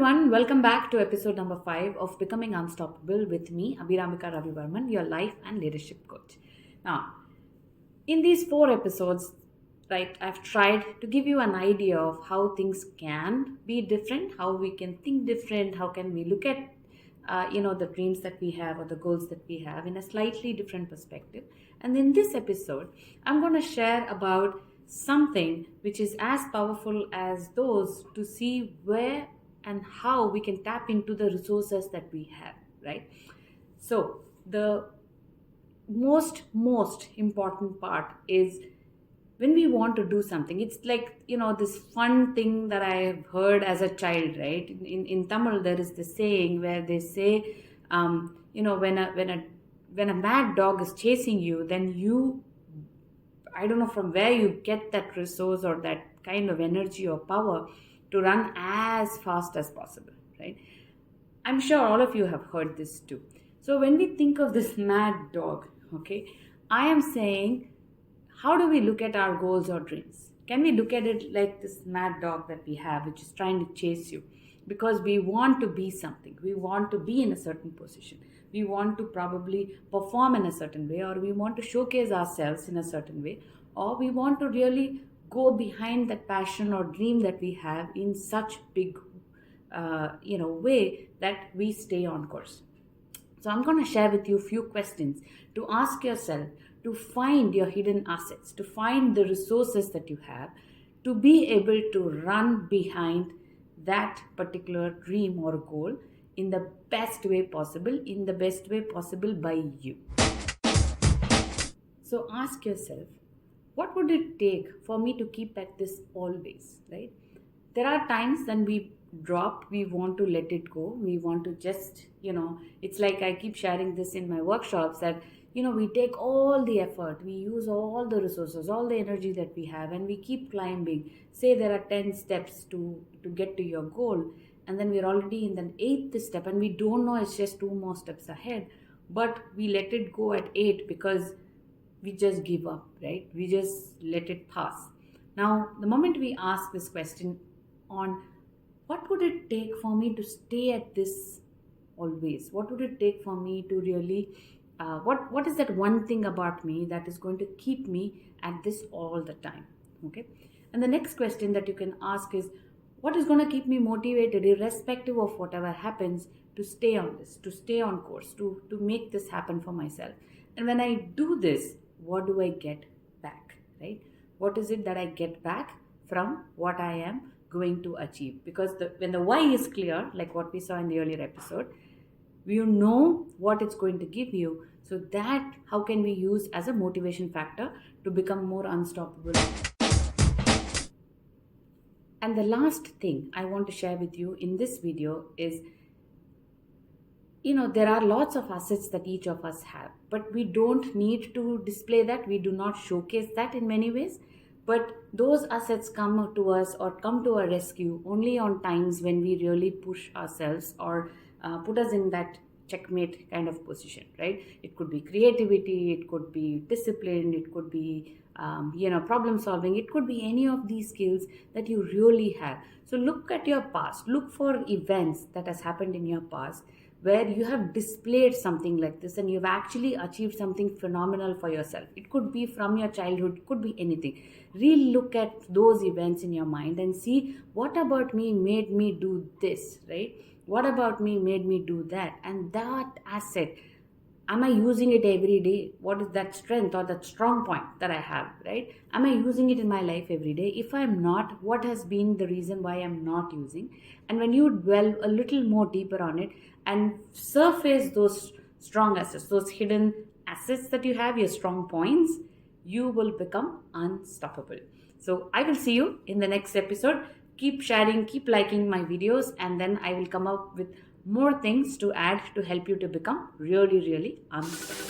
everyone, welcome back to episode number 5 of Becoming Unstoppable with me, Abhiramika Ravivarman, your life and leadership coach. Now, in these 4 episodes, right, I've tried to give you an idea of how things can be different, how we can think different, how can we look at the dreams that we have or the goals that we have in a slightly different perspective. And in this episode, I'm going to share about something which is as powerful as those to see where and how we can tap into the resources that we have, right? So the most important part is when we want to do something. It's like, this fun thing that I have heard as a child, right? In Tamil there is this saying where they say, when a mad dog is chasing you, then you, I don't know from where you get that resource or that kind of energy or power to run as fast as possible, right? I'm sure all of you have heard this too. So when we think of this mad dog, okay, I am saying, how do we look at our goals or dreams? Can we look at it like this mad dog that we have, which is trying to chase you? Because we want to be something. We want to be in a certain position. We want to probably perform in a certain way, or we want to showcase ourselves in a certain way, or we want to really go behind that passion or dream that we have in such big way that we stay on course. So I'm going to share with you a few questions to ask yourself, to find your hidden assets, to find the resources that you have, to be able to run behind that particular dream or goal in the best way possible, by you. So ask yourself, what would it take for me to keep at this always, right? There are times when we drop, we want to let it go, we want to just, it's like I keep sharing this in my workshops that, we take all the effort, we use all the resources, all the energy that we have, and we keep climbing. Say there are 10 steps to get to your goal, and then we're already in the 8th step and we don't know, it's just 2 more steps ahead, but we let it go at 8 because we just give up, right? We just let it pass. Now, the moment we ask this question on what would it take for me to stay at this always? What would it take for me to really, what is that one thing about me that is going to keep me at this all the time? Okay. And the next question that you can ask is, what is going to keep me motivated irrespective of whatever happens to stay on this, to stay on course, to make this happen for myself? And when I do this, what do I get back, right? What is it that I get back from what I am going to achieve? Because when the why is clear, like what we saw in the earlier episode, you know what it's going to give you. So that, how can we use as a motivation factor to become more unstoppable? And the last thing I want to share with you in this video is, there are lots of assets that each of us have, but we don't need to display that. We do not showcase that in many ways. But those assets come to us or come to our rescue only on times when we really push ourselves or put us in that checkmate kind of position, right? It could be creativity, it could be discipline, it could be problem solving, it could be any of these skills that you really have. So look at your past, look for events that has happened in your past where you have displayed something like this and you've actually achieved something phenomenal for yourself. It could be from your childhood, it could be anything. Really look at those events in your mind and see, what about me made me do this, right? What about me made me do that? And that asset, am I using it every day? What is that strength or that strong point that I have, right? Am I using it in my life every day? If I'm not, what has been the reason why I'm not using? And when you dwell a little more deeper on it and surface those strong assets, those hidden assets that you have, your strong points, you will become unstoppable. So I will see you in the next episode. Keep sharing, keep liking my videos, and then I will come up with more things to add to help you to become really, really unstoppable.